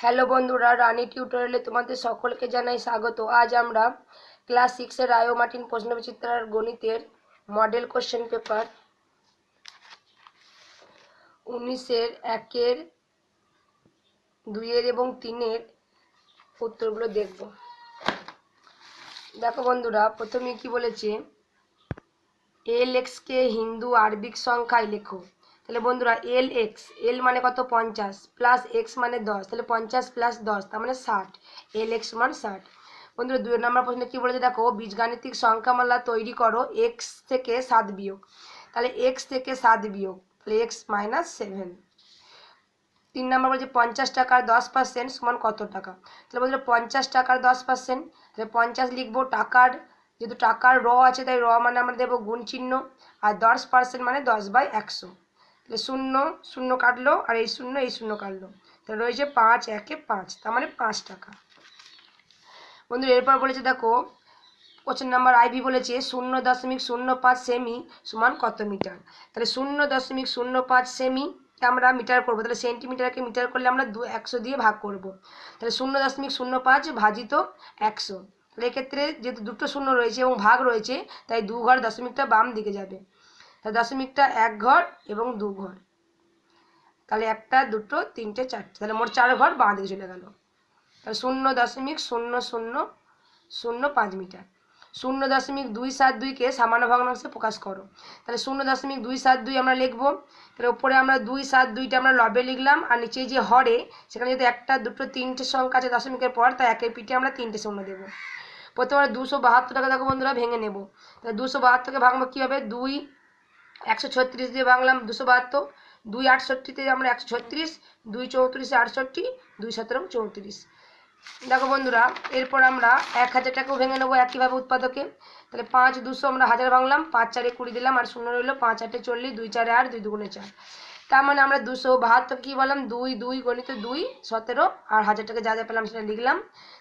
Hello বন্ধুরা, রানী টিউটোরিয়ালে তোমাদের সকলকে জানাই স্বাগত। আজ আমরা ক্লাস 6 এর রায় মার্টিন প্রশ্নবিচিত্রার গণিতের মডেল কোশ্চেন পেপার 19-এর 1-এর 2-এর এবং 3-এর উত্তরগুলো দেখব। দেখো বন্ধুরা, প্রথমে কি বলেছে, LX কে হিন্দু আরবিক সংখ্যায় লেখো। তাহলে বন্ধুরা LX, এল মানে কত 50 প্লাস এক্স মানে 10, তাহলে 50 প্লাস 10 তার মানে 60, LX মান 60। বন্ধুরা 2 নম্বর প্রশ্নে কি বলেছে দেখো, বীজগাণিতিক সংখ্যামালা তৈরি করো এক্স থেকে 7 বিয়োগ। তাহলে এক্স থেকে 7 বিয়োগ, তাহলে এক্স মাইনাস 7। 3 নম্বর বলছে 50 টাকার 10% সমান কত টাকা। তাহলে বন্ধুরা 50 টাকার 10%, তাহলে 50 লিখবো, টাকার যেহেতু টাকার র আছে তাই র মানে আমরা দেবো গুণ চিহ্ন, আর 10% মানে 10/100। তাহলে 0 0 কাটলো, আর এই 0 কাটলো, তাহলে রয়েছে 5 1 5, তার মানে 5 টাকা। বন্ধু এরপর বলেছে দেখো, 25 নম্বর আইভি বলেছে 0.05 সেমি সমান কত মিটার। তাহলে 0.05 সেমি আমরা মিটার করবো, তাহলে সেন্টিমিটারকে মিটার করলে আমরা 100 দিয়ে ভাগ করব। তাহলে 0.05 ভাজিত 100, তাহলে এক্ষেত্রে যেহেতু দুটো শূন্য রয়েছে এবং ভাগ রয়েছে তাই 2 ঘর দশমিকটা বাম দিকে যাবে, তাহলে দশমিকটা 1 ঘর এবং 2 ঘর, তাহলে 1টা 2টো 3টে 4টে, তাহলে মোট 4 ঘর বাঁ দিকে চলে গেল। তাহলে 0.0005 মিটার। 0.272কে সামান্য ভগ্নাংশে প্রকাশ করো। তাহলে 0.272 আমরা লিখবো, তাহলে উপরে আমরা 272টা আমরা লবে লিখলাম, আর নিচে যে হরে সেখানে যদি 1টা 2টো 3টে সংখ্যা আছে দশমিকের পর, তাই একের পিঠে আমরা 3টে শূন্য দেবো। প্রথমে 272 টাকা দেখো বন্ধুরা ভেঙে নেব। তাহলে 272কে ভাঙবো কীভাবে, 2 136 দিয়ে ভাঙলাম 272, 2 68তে আমরা 136, 2 34 68, 2 17 34। দেখো বন্ধুরা এরপর আমরা 1000 টাকাও ভেঙে নেবো একইভাবে উৎপাদকে। তাহলে 5 200 আমরা 1000 ভাঙলাম, 5 4 20 দিলাম, আর 0 রইলো, 5 8 40, 2 4 8, 2 2 4। তার মানে আমরা 272 কি বললাম, 2 2 গণিত 2 17, আর 1000 টাকা যা যা পেলাম সেটা লিখলাম।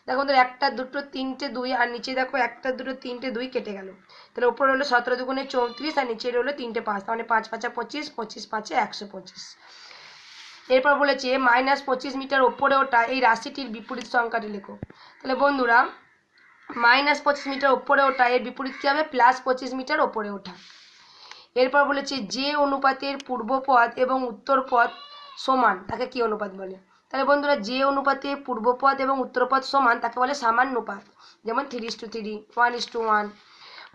দেখো বন্ধুরা 1টা 2টো 3টে 2, আর নিচে দেখো 1টা 2টো 3টে 2 কেটে গেল, তাহলে উপরে হলো 17 2 34, আর নিচে রইলো 3টে 5, তার মানে 5 5 25, 25 5 125। এরপর বলেছে -25 মিটার ওপরে ওঠা এই রাশিটির বিপরীত সংখ্যাটি লেখো। তাহলে বন্ধুরা -25 মিটার ওপরে ওঠা এর বিপরীত কী হবে, +25 মিটার ওপরে ওঠা। এরপর বলেছে যে অনুপাতের পূর্বপদ এবং উত্তরপদ সমান তাকে কি অনুপাত বলে। তাহলে বন্ধুরা যে অনুপাতে পূর্বপদ এবং উত্তরপদ সমান তাকে বলে সামান্যপাত, যেমন 3:3, 1:1।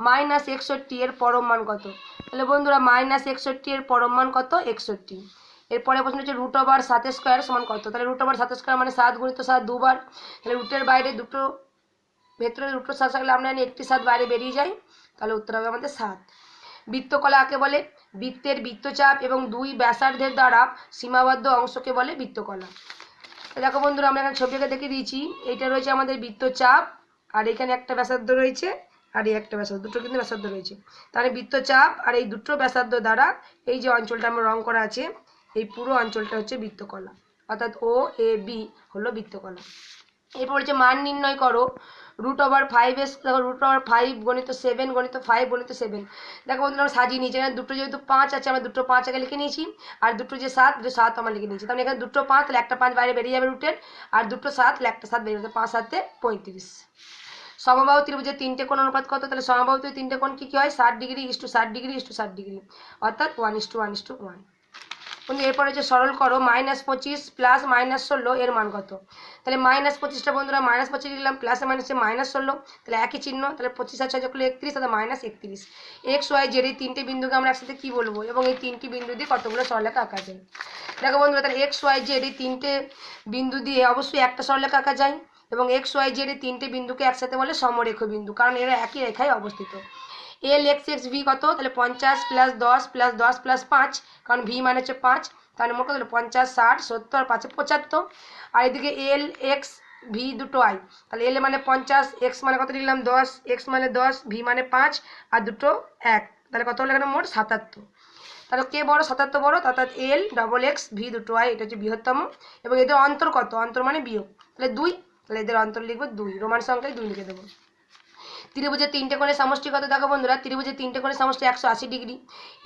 -61 এর পরম মান কত। তাহলে বন্ধুরা -61 এর পরম মান কত, 61। এরপরে প্রশ্ন হচ্ছে √7² সমান কত। তাহলে √7² মানে 7 × 7 দুবার, তাহলে রুটের বাইরে দুটো, ভেতরে দুটো 7 থাকলে আমরা জানি একটি 7 বাইরে বেরিয়ে যায়, তাহলে উত্তর হবে আমাদের 7। বৃত্তকলা কাকে বলে, বৃত্তের বৃত্তচাপ এবং 2 ব্যাসার্ধের দ্বারা সীমাবদ্ধ অংশকে বলে বৃত্তকলা। দেখো বন্ধুরা আমরা এখানে ছবিটাকে দেখে দিয়েছি, এইটা রয়েছে আমাদের বৃত্তচাপ, আর এখানে একটা ব্যাসার্ধ রয়েছে, আর এই একটা ব্যাসার্ধ, দুটো কিন্তু ব্যাসার্ধ রয়েছে। তাহলে বৃত্তচাপ আর এই দুটো ব্যাসার্ধ দ্বারা এই যে অঞ্চলটা আমরা রং করা আছে এই পুরো অঞ্চলটা হচ্ছে বৃত্তকলা, অর্থাৎ OAB হলো বৃত্তকলা। এরপর হচ্ছে মান নির্ণয় করো √5 দেখো √5 গণিত 7 গণিত 5 গণিত 7। দেখো বন্ধুরা আমরা সাজিয়ে নিয়েছি, এখানে দুটো যেহেতু 5 আছে আমরা দুটো 5 আগে লিখে নিয়েছি, আর দুটো যে 7 দুটো 7 আমরা লিখে নিয়েছি। তাহলে এখানে দুটো 5, তাহলে একটা 5 বাইরে বেরিয়ে যাবে রুটের, আর দুটো 7 তাহলে একটা 7 বেরিয়ে যাবে, 5 7 35। সমবাহু ত্রিভুজের 3টে কোণ অনুপাত কত। তাহলে সমবাহু 3টে কোণ কি হয়, 60 ডিগ্রি 60 ডিগ্রি 60 ডিগ্রি, অর্থাৎ 1:1:1। বন্ধু এরপর হচ্ছে সরল করো -25 প্লাস -16 এর মান কত। তাহলে -25টা বন্ধুরা -25 লিখলাম, প্লাসে মাইনাসে -16, তাহলে একই চিহ্ন, তাহলে 25 আর 6 যোগ করলে 31, তাহলে -31। x y z এই 3টে বিন্দুকে আমরা একসাথে কি বলবো, এবং এই 3টি বিন্দু দিয়ে কতগুলো সরলরেখা আঁকা যায়। দেখো বন্ধুরা তাহলে x y z এই 3টে বিন্দু দিয়ে অবশ্যই একটা সরলরেখা আঁকা যায়, এবং x y z এই 3টে বিন্দুকে একসাথে বলে সমরেখ বিন্দু, কারণ এরা একই রেখায় অবস্থিত। LX v কত, তাহলে 50 + 10 + 10 + 5, কারণ v মানে হচ্ছে 5, তাহলে মোট কত হলো 50 60 70 আর 5 75। আর এদিকে LX v দুটো i, তাহলে L মানে 50, x মানে কত লিখলাম 10, x মানে 10, v মানে 5, আর দুটো 1, তাহলে কত হলো এখানে মোট 77। তাহলে কে বড়, 77 বড়, অর্থাৎ LXX v দুটো i এটা হচ্ছে বৃহত্তম, এবং এদের অন্তর কত, অন্তর মানে বিয়োগ, তাহলে 2, তাহলে এদের অন্তর লিখবো 2, রোমান সংখ্যায় 2 লিখে দেবো। ত্রিভুজের তিনটে কোণের সমষ্টি কত দেখো বন্ধুরা, ত্রিভুজের তিনটে কোণের সমষ্টি 180 ডিগ্রি।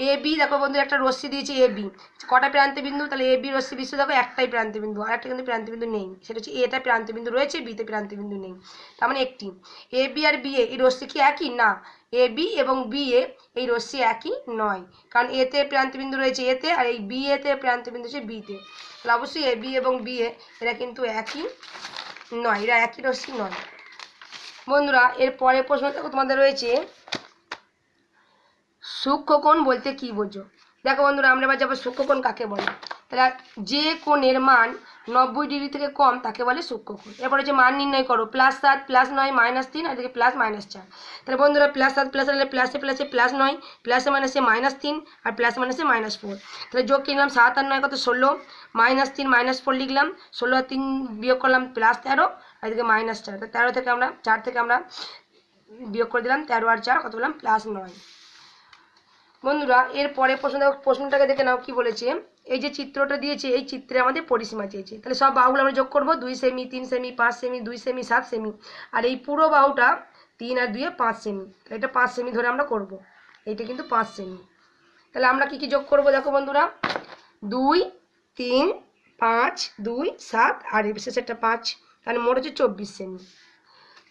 এ বি দেখো বন্ধুরা একটা রশ্মি দিয়েছে এ বি, কটা প্রান্তবিন্দু, তাহলে এ বি রশ্মি বিশু দেখো একটাই প্রান্তবিন্দু, আর একটা কিন্তু প্রান্তবিন্দু নেই, সেটা হচ্ছে এটা প্রান্তবিন্দু রয়েছে, বিতে প্রান্তবিন্দু নেই, তার মানে একটি। A B R B A এই রশ্মি কি একই? না, এ বি এবং বি এ এই রশ্মি একই নয়, কারণ এতে প্রান্তবিন্দু রয়েছে এতে, আর এই বি এতে প্রান্তবিন্দু হচ্ছে বিতে, তাহলে অবশ্যই এ বি এবং বি এ এরা কিন্তু একই নয়, এরা একই রশ্মি নয়। বন্ধুরা এর পরের প্রশ্ন তোমাদের রয়েছে সূক্ষ্মকোণ বলতে কি বোঝো। দেখো বন্ধুরা আমরা এবার যাবো সূক্ষ্মকোণ কাকে বলে। তাহলে যে কোণের মান 90 ডিগ্রি থেকে কম তাকে বলে সূক্ষ্মকোণ। এরপরে যে মান নির্ণয় করো, +7 +9 -3 আর এদিকে +-4। তাহলে বন্ধুরা +7 +8 প্লাসে প্লাসে +9, প্লাসে মাইনাসে -3 আর প্লাসে মাইনাসে -4। তাহলে যোগ কিনলাম 7 আর 9 কত 16, -3 -4 লিখলাম, 16 আর 3 বিয়োগ করলাম +13 আর এদিকে -4। 13 থেকে আমরা 4 থেকে আমরা বিয়োগ করে দিলাম, 13 আর 4 কত বললাম +9। বন্ধুরা এর পরে প্রশ্নটাকে দেখে নাও কি বলেছে। এই যে চিত্রটা দিয়েছে এই চিত্রে আমাদের পরিসীমা চেয়েছে, তাহলে সব বাহুগুলো আমরা যোগ করবো, 2 সেমি 3 সেমি 5 সেমি 2 সেমি 7 সেমি, আর এই পুরো বাহুটা 3 আর 2 5 সেমি, এটা 5 সেমি ধরে আমরা করব, এইটা কিন্তু 5 সেমি। তাহলে আমরা কি কি যোগ করব দেখো বন্ধুরা, 2 3 5 2 7 আর এর বিশেষ একটা 5, তাহলে মোট হচ্ছে 24 সেমি।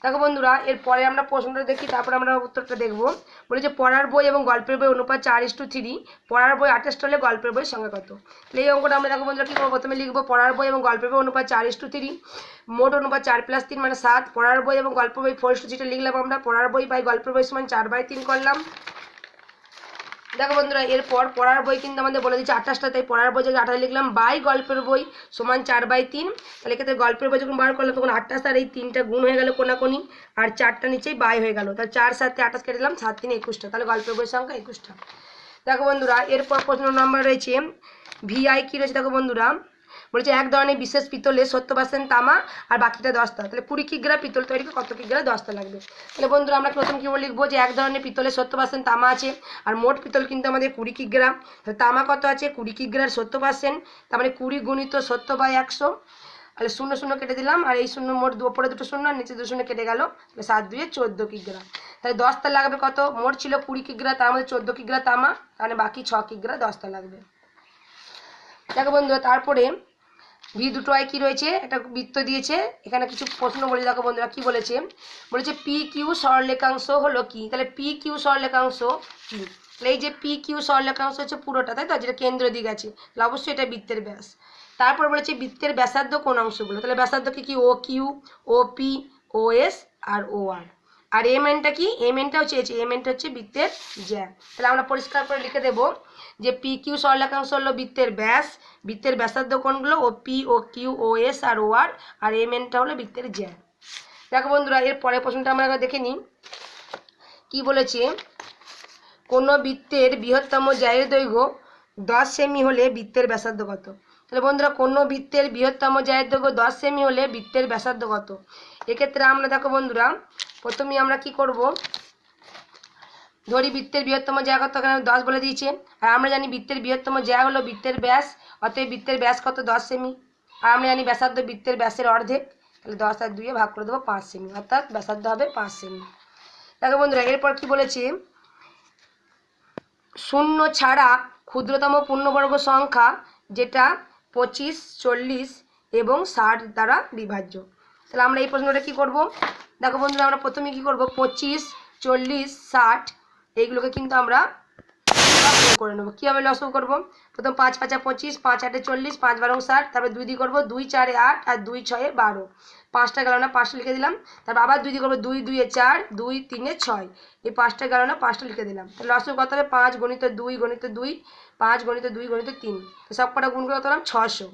দেখো বন্ধুরা এরপরে আমরা প্রশ্নটা দেখি, তারপরে আমরা উত্তরটা দেখবো। বলেছে পড়ার বই এবং গল্পের বই অনুপাত 4:3, পড়ার বই 28 হলে গল্পের বইয়ের সংখ্যা কত। তাহলে এই অঙ্কটা আমরা দেখো বন্ধুরা কী করবো, প্রথমে লিখবো পড়ার বই এবং গল্পের বই অনুপাত 4:3, মোট অনুপাত 4 + 3 মানে 7, পড়ার বই এবং গল্পের বই 4:3 লিখলাম আমরা, পড়ার বই বাই গল্পের বই সমান 4/3 করলাম। দেখো বন্ধুরা এরপর পড়ার বই কিন্তু আমাদের বলে দিচ্ছে 28টা, তাই পড়ার বই যদি 28 লিখলাম বাই গল্পের বই সমান 4/3। তাহলে এক্ষেত্রে গল্পের বই যখন বার করলাম তখন 28 আর এই 3টা গুণ হয়ে গেল কোনাকুনি, আর 4টা নিচেই বাই হয়ে গেল, তাহলে 4 7 28 কেটে দিলাম, 7 3 21টা, তাহলে গল্পের বইয়ের সংখ্যা 21টা। দেখো বন্ধুরা এরপর প্রশ্ন নম্বর রয়েছে ভিআই কি রয়েছে দেখো বন্ধুরা, বলেছে এক ধরনের বিশেষ পিতলে 70% তামা আর বাকিটা দস্তা, তাহলে 20 কিগ্রা পিতল তৈরি করে কত কিগ্রা দস্তা লাগবে। তাহলে বন্ধুরা আমরা প্রথম কি লিখবো যে এক ধরনের পিতলে 70% তামা আছে, আর মোট পিতল কিন্তু আমাদের 20 কিগ্রা, তাহলে তামা কত আছে 20 কিগ্রার 70%, তার মানে 20 গুণিত 70/100, তাহলে 0 0 কেটে দিলাম, আর এই 0 মোট ওপরে 2 শূন্য আর নিচে 2 শূন্য কেটে গেল, তাহলে 7 2 14 কিগ্রা। তাহলে দস্তা লাগবে কত, মোট ছিল 20 কিগ্রা, তার মধ্যে 14 কিগ্রা তামা, তাহলে বাকি 6 কিগ্রা দস্তা লাগবে। দেখো বন্ধুরা তারপরে ভি দুটো আই কি রয়েছে, একটা বৃত্ত দিয়েছে, এখানে কিছু প্রশ্ন বলে দেখো বন্ধুরা কি বলেছে। বলেছে পি কিউ সরলরেখাংশ হলো কি, তাহলে পি কিউ সরলরেখাংশ কি, তাহলে এই যে পি কিউ সরলরেখাংশ হচ্ছে পুরোটা, তাই তো, যেটা কেন্দ্র দিক আছে, তাহলে অবশ্যই এটা বৃত্তের ব্যাস। তারপর বলেছে বৃত্তের ব্যাসার্ধ কোন অংশগুলো, তাহলে ব্যাসার্ধ কি ও কিউ, ও পি, ও এস আর ও আর। আর এম এনটা কি, এম এনটাও চেয়েছে, এম এনটা হচ্ছে বৃত্তের জ্যা। তাহলে আমরা পরিষ্কার করে লিখে দেবো যে পি কিউ সরলরেখাংশ হলো বৃত্তের ব্যাস, বৃত্তের ব্যাসার্ধ কোণগুলো ও পি, ও কিউ, ও এস আর ও আর, আর এম এনটা হলো বৃত্তের জ্যা। দেখো বন্ধুরা এর পরের প্রশ্নটা আমরা দেখে নিই কি বলেছে। কোনো বৃত্তের বৃহত্তম জ্যায়ের দৈর্ঘ্য 10 সেমি হলে বৃত্তের ব্যাসার্ধ কত। তাহলে বন্ধুরা কোনো বৃত্তের বৃহত্তম জ্যায়ের দৈর্ঘ্য 10 সেমি হলে বৃত্তের ব্যাসার্ধ কত। এক্ষেত্রে আমরা দেখো বন্ধুরা প্রথমেই আমরা কি করব, ধরি বৃত্তের বৃহত্তম জ্যা কত, এখানে 10 বলে দিয়েছে, আর আমরা জানি বৃত্তের বৃহত্তম জ্যা হলো বৃত্তের ব্যাস, অতএব বৃত্তের ব্যাস কত 10 সেমি, আর আমরা জানি ব্যাসার্ধ বৃত্তের ব্যাসের অর্ধেক, তাহলে 10 আর 2 ভাগ করে দেবো 5 সেমি, অর্থাৎ ব্যাসার্ধ হবে 5 সেমি। দেখো বন্ধুরা এরপর কি বলেছে, শূন্য ছাড়া ক্ষুদ্রতম পূর্ণবর্গ সংখ্যা যেটা 25 40 এবং 60 দ্বারা বিভাজ্য। তাহলে আমরা এই প্রশ্নটা কি করব, দেখো বন্ধুরা আমরা প্রথমে কি করব 25 40 60 এইগুলোকে কিন্তু আমরা লসাগু করে নেবো। কীভাবে লসাগু করবো, প্রথম 5 5 25 5 8 40 5 12 60, তারপরে 2 দিয়ে করবো 2 4 8 আর 2 6 12, 5টা গেল না 5টা লিখে দিলাম, তারপর আবার 2 দিয়ে করবো 2 2 4 2 3 6, এই 5টা গেল না 5টা লিখে দিলাম। তাহলে লসাগু কত হবে 5 × 2 × 2 5 × 2 × 3, তো সব কটা গুণ করে কত হলাম 600।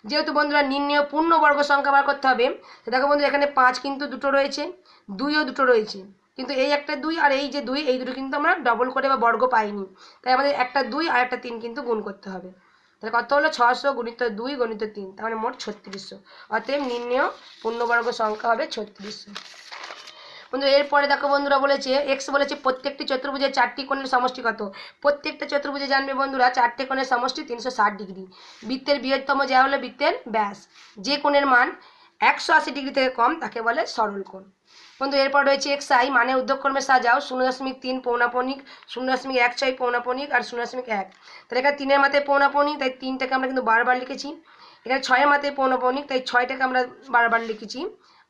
যেহেতু বন্ধুরা নির্ণেয় পূর্ণবর্গ সংখ্যা বার করতে হবে, তো দেখো বন্ধুরা এখানে 5 কিন্তু দুটো রয়েছে, 2ও দুটো রয়েছে, কিন্তু এই একটা 2 আর এই যে 2 এই দুটো কিন্তু আমরা ডবল করে বা বর্গ পাইনি, তাই আমাদের একটা 2 আর একটা 3 কিন্তু গুণ করতে হবে। তাহলে কত হলো 600 × 2 × 3, তার মানে মোট 3600, অতএব নির্ণেয় পূর্ণবর্গ সংখ্যা হবে 3600। বন্ধুরা এরপরে দেখো বন্ধুরা বলেছে এক্স বলেছে প্রত্যেকটি চতুর্ভুজের 4টি কোণের সমষ্টি কত। প্রত্যেকটা চতুর্ভুজে জানবে বন্ধুরা 4টে কোণের সমষ্টি 360 ডিগ্রি। বৃত্তের বৃহত্তম জ্যা হলো বৃত্তের ব্যাস, যে কোণের মান 180 থেকে কম তাকে বলে সরল কোণ। বন্ধু এরপর রয়েছে এক্সআই মানে উর্ধ্বক্রমে সাজাও 0.3 পৌনাপণিক, 0.16 পৌনাপণিক আর 0.1। তাহলে এখানে 3-এর মাথায় পৌনাপণিক, তাই 3টাকে আমরা কিন্তু বারবার লিখেছি। এখানে 6-এর মাথায় পৌনাপণিক, তাই 6টাকে আমরা বারবার লিখেছি।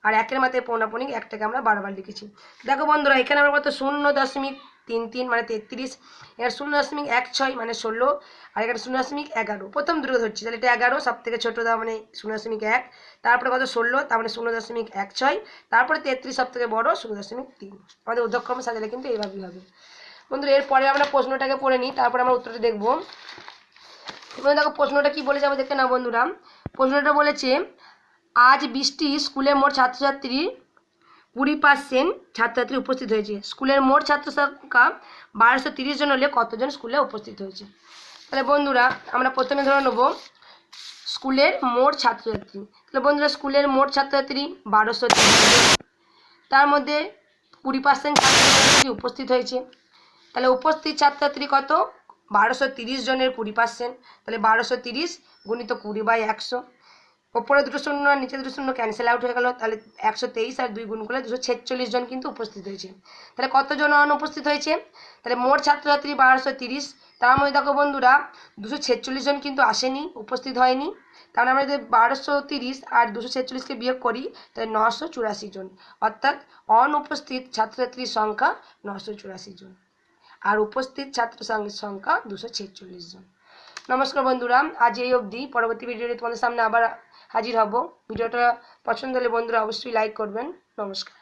আর 1-এর মাথায় পৌনাপণিক, 1টাকে আমরা বারবার লিখেছি। দেখো বন্ধুরা এখানে আমরা কত 0.33 মানে 33, এখানে 0.16 মানে 16, আর এখানে 0.11। প্রথম দুটো ধরছি, তাহলে এটা 11 সব থেকে ছোটো দাও মানে 0.1, তারপরে কত 16 তার মানে 0.16, তারপরে 33 সব থেকে বড় 0.3। আমাদের উর্ধ্বক্রমে সাজালে কিন্তু এইভাবেই হবে। বন্ধুরা এরপরে আমরা প্রশ্নটাকে পড়ে নিই, তারপরে আমরা উত্তরটা দেখবো। দেখো প্রশ্নটা কি বলে যাবো দেখে না বন্ধুরা। প্রশ্নটা বলেছে আজ বৃষ্টি স্কুলে মোট ছাত্রছাত্রী 20% ছাত্রছাত্রী উপস্থিত হয়েছে। স্কুলের মোট ছাত্র সংখ্যা 1230 জন হলে কতজন স্কুলে উপস্থিত হয়েছে? তাহলে বন্ধুরা আমরা প্রথমে ধরে নেব স্কুলের মোট ছাত্রছাত্রী। তাহলে বন্ধুরা স্কুলের মোট ছাত্রছাত্রী 1230 জন, তার মধ্যে 20% ছাত্রছাত্রী উপস্থিত হয়েছে। তাহলে উপস্থিত ছাত্রছাত্রী কত? 1230 জনের 20%, তাহলে 1230 গুণিত 20/100। ওপরে দুটো শূন্য আর নিচে দুটো শূন্য ক্যান্সেল আউট হয়ে গেল, তাহলে 123 আর 2 গুণ করলে 246 জন কিন্তু উপস্থিত হয়েছে। তাহলে কতজন অনুপস্থিত হয়েছে? তাহলে মোট ছাত্রছাত্রী 1230, তার মধ্যে দেখো বন্ধুরা 246 জন কিন্তু আসেনি, উপস্থিত হয়নি। তাহলে আমরা যদি 1230 আর 246কে বিয়োগ করি তাহলে 984 জন, অর্থাৎ অনুপস্থিত ছাত্রছাত্রীর সংখ্যা 984 জন আর উপস্থিত ছাত্রছাত্রীর সংখ্যা 246 জন। নমস্কার বন্ধুরা, আজ এই অবধি। পরবর্তী ভিডিওতে তোমাদের সামনে আবার হাজির হব। ভিডিওটা পছন্দ হলে বন্ধুরা অবশ্যই লাইক করবেন। নমস্কার।